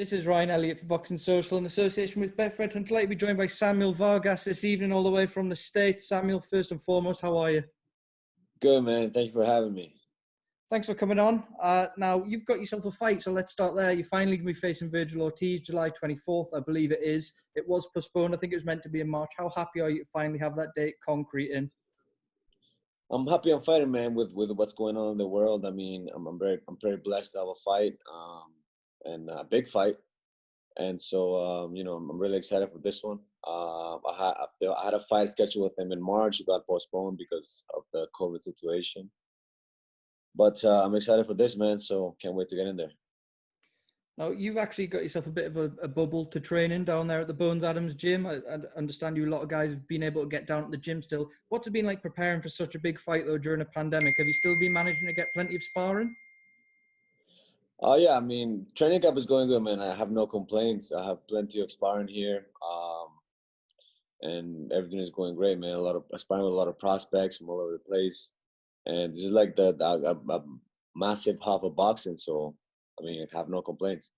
This is Ryan Elliott for Boxing Social in association with Betfred. I'm delighted to be joined by Samuel Vargas this evening, all the way from the States. Samuel, first and foremost, how are you? Good, man. Thank you for having me. Thanks for coming on. Now, you've got yourself a fight, so let's start there. You're finally going to be facing Vergil Ortiz, July 24th, I believe it is. It was postponed. I think it was meant to be in March. How happy are you to finally have that date concrete in? I'm happy I'm fighting, man, with what's going on in the world. I mean, I'm very blessed to have a fight, and a big fight. And so, I'm really excited for this one. I had a fight scheduled with him in March. It got postponed because of the COVID situation. But I'm excited for this, man, so can't wait to get in there. Now, you've actually got yourself a bit of a bubble to train in down there at the Bones Adams gym. I understand a lot of guys have been able to get down at the gym still. What's it been like preparing for such a big fight, though, during a pandemic? Have you still been managing to get plenty of sparring? Yeah, I mean, training camp is going good, man. I have no complaints. I have plenty of sparring here, and everything is going great, man. Sparring with a lot of prospects from all over the place, and this is like a massive half of boxing. So, I mean, I have no complaints.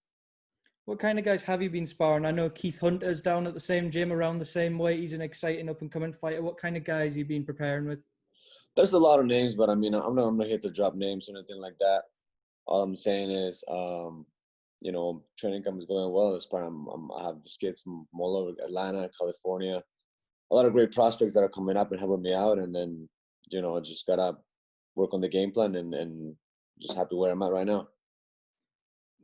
What kind of guys have you been sparring? I know Keith Hunter's down at the same gym around the same weight. He's an exciting up-and-coming fighter. What kind of guys have you been preparing with? There's a lot of names, but I mean, I'm not here to drop names or anything like that. All I'm saying is, training camp is going well. I have these kids from all over Atlanta, California, a lot of great prospects that are coming up and helping me out. And then, just gotta work on the game plan and just happy where I'm at right now.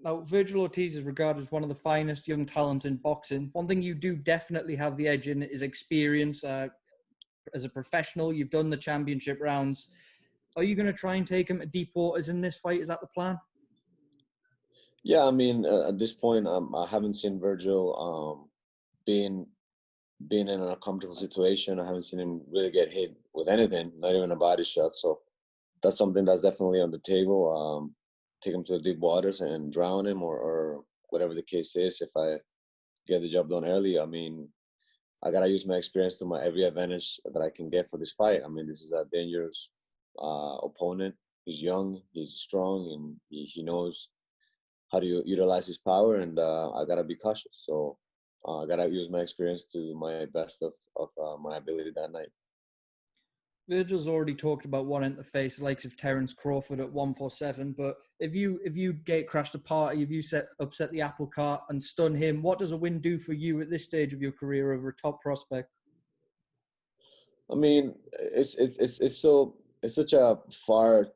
Now, Vergil Ortiz is regarded as one of the finest young talents in boxing. One thing you do definitely have the edge in is experience. As a professional, you've done the championship rounds. Are you going to try and take him to deep waters in this fight? Is that the plan? Yeah, I mean, at this point, I haven't seen Vergil being in an uncomfortable situation. I haven't seen him really get hit with anything, not even a body shot. So that's something that's definitely on the table. Take him to the deep waters and drown him or whatever the case is. If I get the job done early, I mean, I got to use my experience to my every advantage that I can get for this fight. I mean, this is a dangerous opponent. He's young, he's strong, and he knows how to utilize his power, and I got to be cautious. So I got to use my experience to my best of my ability that night. Vergil's already talked about wanting to face the likes of Terence Crawford at 147, but if you gate crashed a party, if you upset the apple cart and stun him, what does a win do for you at this stage of your career over a top prospect? I mean, it's such a far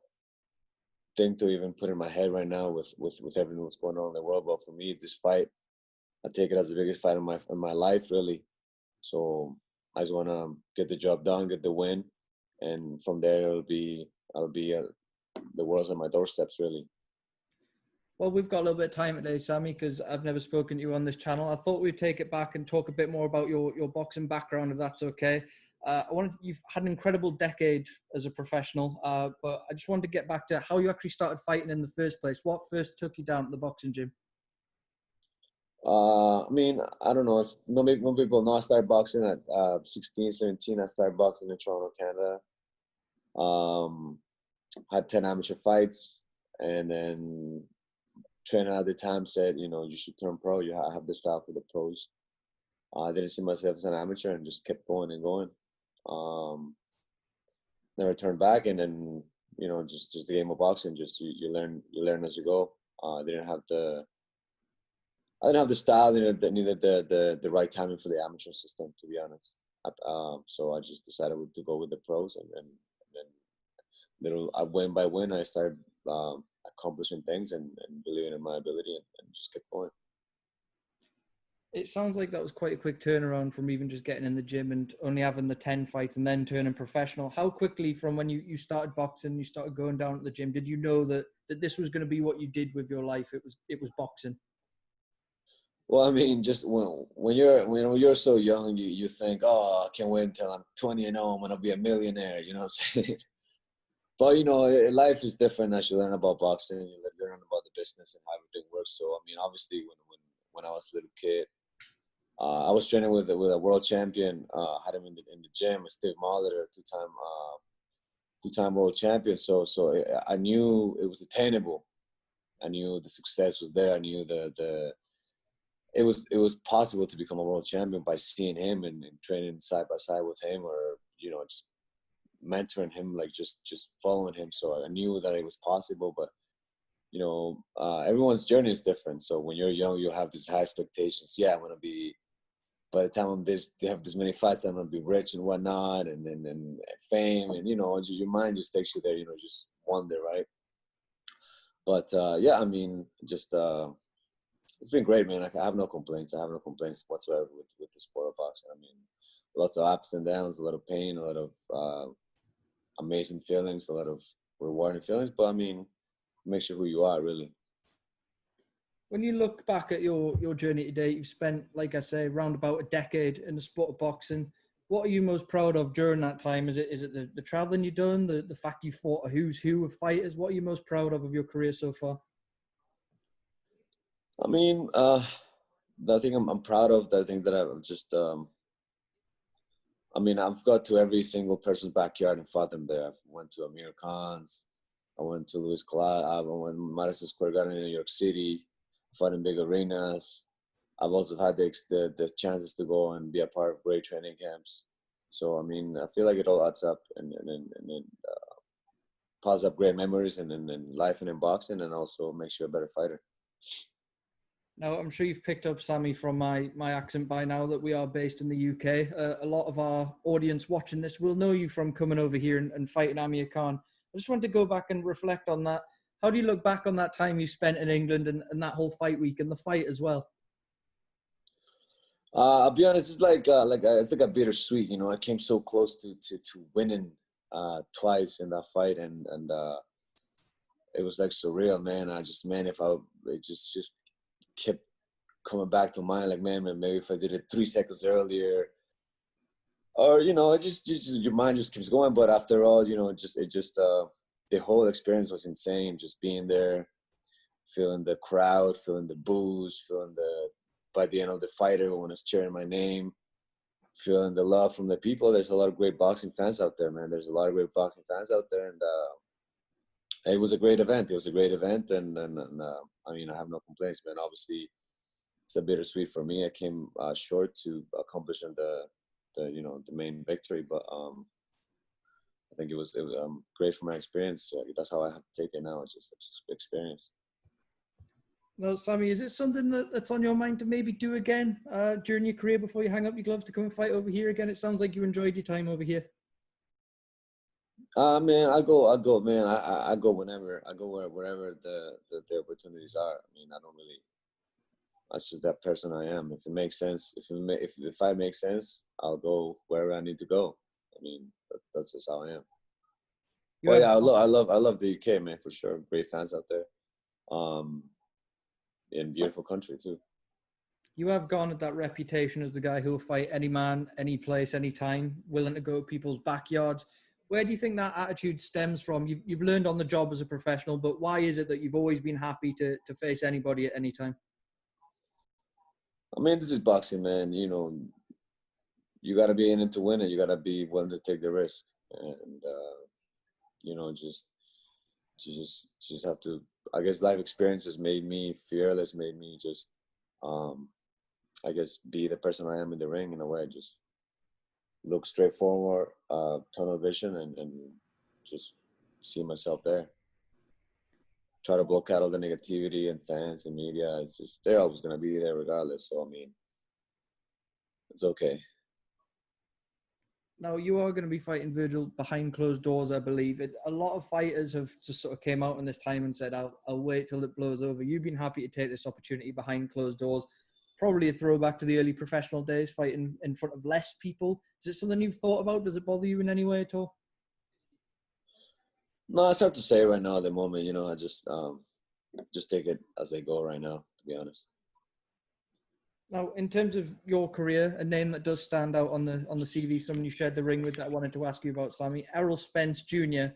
thing to even put in my head right now with everything that's going on in the world. But for me, this fight, I take it as the biggest fight in my life, really. So I just want to get the job done, get the win. And from there, I'll be the world's on my doorsteps, really. Well, we've got a little bit of time today, Sammy, because I've never spoken to you on this channel. I thought we'd take it back and talk a bit more about your boxing background, if that's okay. You've had an incredible decade as a professional, but I just wanted to get back to how you actually started fighting in the first place. What first took you down to the boxing gym? I mean, I don't know if maybe people know I started boxing at 16, 17. I started boxing in Toronto, Canada. Had 10 amateur fights, and then trainer at the time said, you should turn pro. You have the style for the pros. I didn't see myself as an amateur and just kept going and going. Never turned back, and then just the game of boxing. Just you learn as you go. I didn't have the style, neither the right timing for the amateur system, to be honest. So I just decided to go with the pros, and then win by win, I started accomplishing things and believing in my ability and just kept going. It sounds like that was quite a quick turnaround from even just getting in the gym and only having the 10 fights and then turning professional. How quickly from when you started boxing, you started going down at the gym, did you know that this was going to be what you did with your life? It was boxing. Well, I mean, just when you're so young, you think, oh, I can't wait until I'm 20 and I'm gonna be a millionaire. You know what I'm saying? But life is different as you learn about boxing. You learn about the business and how everything works. So I mean, obviously, when I was a little kid, I was training with a world champion. Had him in the gym, Steve Molitor, two-time world champion. So I knew it was attainable. I knew the success was there. I knew the it was possible to become a world champion by seeing him and training side by side with him, or just mentoring him, like just following him. So I knew that it was possible, but everyone's journey is different. So when you're young, you have these high expectations. Yeah, I'm gonna be. By the time they have this many fights, I'm gonna be rich and whatnot, and fame, and your mind just takes you there. Just wonder, right? But yeah, I mean, just it's been great, man. I have no complaints. I have no complaints whatsoever with the sport of boxing. I mean, lots of ups and downs, a lot of pain, a lot of amazing feelings, a lot of rewarding feelings. But I mean, makes you who you are, really. When you look back at your journey today, you've spent, like I say, around about a decade in the sport of boxing. What are you most proud of during that time? Is it the traveling you've done, the fact you fought a who's who of fighters? What are you most proud of your career so far? I mean, the thing I'm proud of, the thing that I've just, I mean, I've got to every single person's backyard and fought them there. I went to Amir Khan's, I went to Louis Collard, I went to Madison Square Garden in New York City, fought in big arenas. I've also had the chances to go and be a part of great training camps. So, I mean, I feel like it all adds up and piles up great memories and life and in boxing, and also makes you a better fighter. Now, I'm sure you've picked up, Sammy, from my accent by now that we are based in the UK. A lot of our audience watching this will know you from coming over here and fighting Amir Khan. I just want to go back and reflect on that. How do you look back on that time you spent in England and that whole fight week and the fight as well? I'll be honest, it's like a bittersweet. I came so close to winning twice in that fight, and it was like surreal, man. It just kept coming back to mind, like, man, maybe if I did it 3 seconds earlier, or it just your mind just keeps going. But after all, the whole experience was insane. Just being there, feeling the crowd, feeling the boos, by the end of the fight, everyone is cheering my name, feeling the love from the people. There's a lot of great boxing fans out there, man. There's a lot of great boxing fans out there, and it was a great event. It was a great event, and I mean, I have no complaints, man. Obviously, it's a bittersweet for me. I came short to accomplishing the main victory, but I think it was great for my experience. So that's how I have to take it now. It's just experience. Well, Sammy, is it something that's on your mind to maybe do again during your career before you hang up your gloves to come and fight over here again? It sounds like you enjoyed your time over here. Man, I go, man. I go whenever. I go wherever the opportunities are. I mean, I don't really. That's just that person I am. If it makes sense, if the fight makes sense, I'll go wherever I need to go. I mean, that's just how I am. Well, yeah, I love the UK, man, for sure. Great fans out there. In beautiful country too. You have garnered that reputation as the guy who will fight any man, any place, any time, willing to go to people's backyards. Where do you think that attitude stems from? You've learned on the job as a professional, but why is it that you've always been happy to face anybody at any time? I mean, this is boxing, man. You got to be in it to win it. You got to be willing to take the risk, and just have to. I guess life experiences made me fearless, made me just, I guess, be the person I am in the ring in a way. Just look straight forward, tunnel vision, and just see myself there. Try to block out all the negativity and fans and media. It's just, they're always going to be there regardless. So, I mean, it's okay. Now, you are going to be fighting Vergil behind closed doors, I believe. A lot of fighters have just sort of came out in this time and said, I'll wait till it blows over. You've been happy to take this opportunity behind closed doors. Probably a throwback to the early professional days, fighting in front of less people. Is it something you've thought about? Does it bother you in any way at all? No, it's hard to say right now at the moment. I just take it as they go right now, to be honest. Now, in terms of your career, a name that does stand out on the CV, someone you shared the ring with that I wanted to ask you about, Sammy, Errol Spence Jr.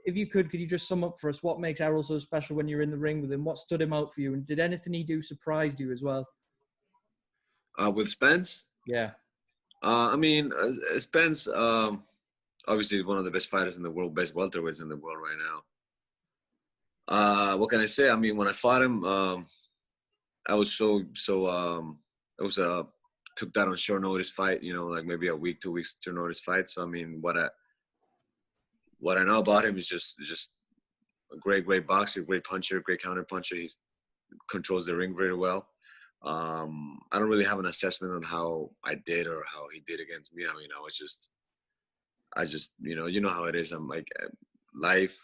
If you could you just sum up for us what makes Errol so special when you're in the ring with him? What stood him out for you? And did anything he do surprise you as well? With Spence? Yeah. I mean, Spence, obviously one of the best fighters in the world, best welterweights in the world right now. What can I say? I mean, when I fought him, I was it was a took that on short notice fight, you know, like maybe a week, 2 weeks short notice fight. So I mean, what I know about him is just a great boxer, great puncher, great counter puncher. He controls the ring very well. I don't really have an assessment on how I did or how he did against me. I mean, I just, you know how it is. I'm like, life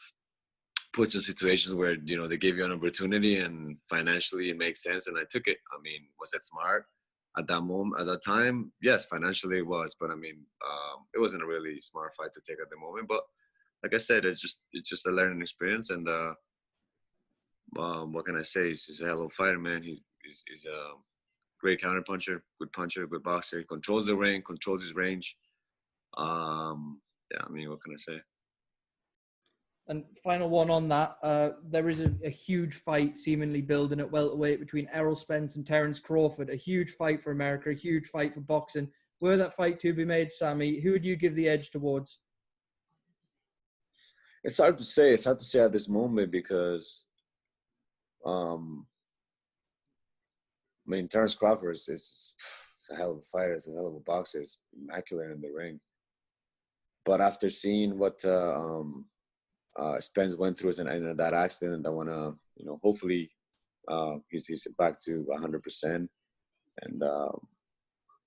puts you in situations where, you know, they give you an opportunity and financially it makes sense. And I took it. I mean, was it smart at that moment, at that time? Yes, financially it was, but I mean, it wasn't a really smart fight to take at the moment. But like I said, it's just a learning experience. And what can I say? He's a hell of a fighter, man. He's a great counter puncher, good boxer. He controls the ring, controls his range. Yeah, I mean, what can I say? And final one on that, there is a huge fight seemingly building at welterweight between Errol Spence and Terence Crawford. A huge fight for America, a huge fight for boxing. Were that fight to be made, Sammy, who would you give the edge towards? It's hard to say. It's hard to say at this moment because, I mean, Terence Crawford is a hell of a fighter. He's a hell of a boxer. He's immaculate in the ring. But after seeing what Spence went through in that accident, I want to, you know, hopefully he's back to 100%. And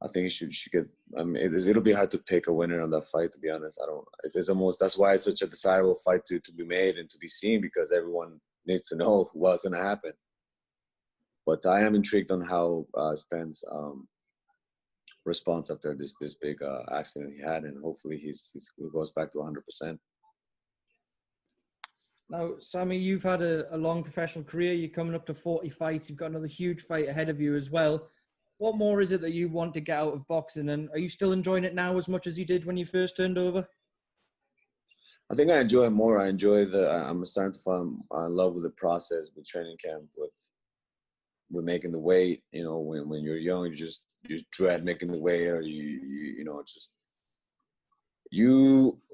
I think he should get. I mean, it'll be hard to pick a winner on that fight. To be honest, I don't. It's almost, that's why it's such a desirable fight to be made and to be seen, because everyone needs to know what's going to happen. But I am intrigued on how Spence responds after this big accident he had, and hopefully he goes back to 100%. Now, Sammy, you've had a long professional career. You're coming up to 40 fights. You've got another huge fight ahead of you as well. What more is it that you want to get out of boxing? And are you still enjoying it now as much as you did when you first turned over? I think I enjoy it more. I'm starting to fall in love with the process, with training camp, with making the weight. You know, when you're young, you dread making the weight, or you know,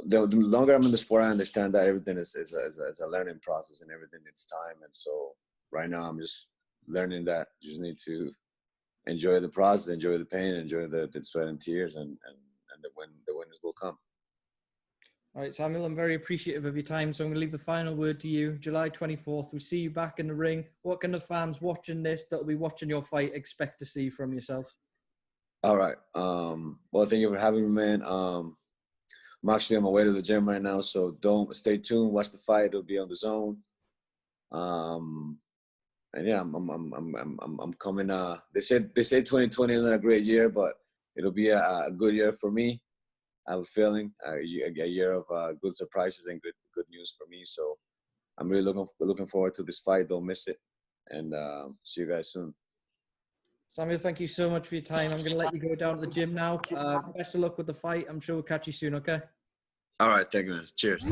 the longer I'm in the sport, I understand that everything is a learning process, and everything needs time. And so right now I'm just learning that you just need to enjoy the process, enjoy the pain, enjoy the sweat and tears, and the winners will come. All right, Samuel, I'm very appreciative of your time, so I'm going to leave the final word to you. July 24th, we see you back in the ring. What can the fans watching this, that'll be watching your fight, expect to see from yourself? All right. Well, thank you for having me, man. I'm actually on my way to the gym right now, so stay tuned. Watch the fight; it'll be on the zone. And yeah, I'm coming. They say 2020 isn't a great year, but it'll be a good year for me. I have a feeling a year of good surprises and good news for me. So I'm really looking forward to this fight. Don't miss it, and see you guys soon. Samuel, thank you so much for your time. I'm going to let you go down to the gym now. Best of luck with the fight. I'm sure we'll catch you soon, okay? All right, thank you, man. Cheers.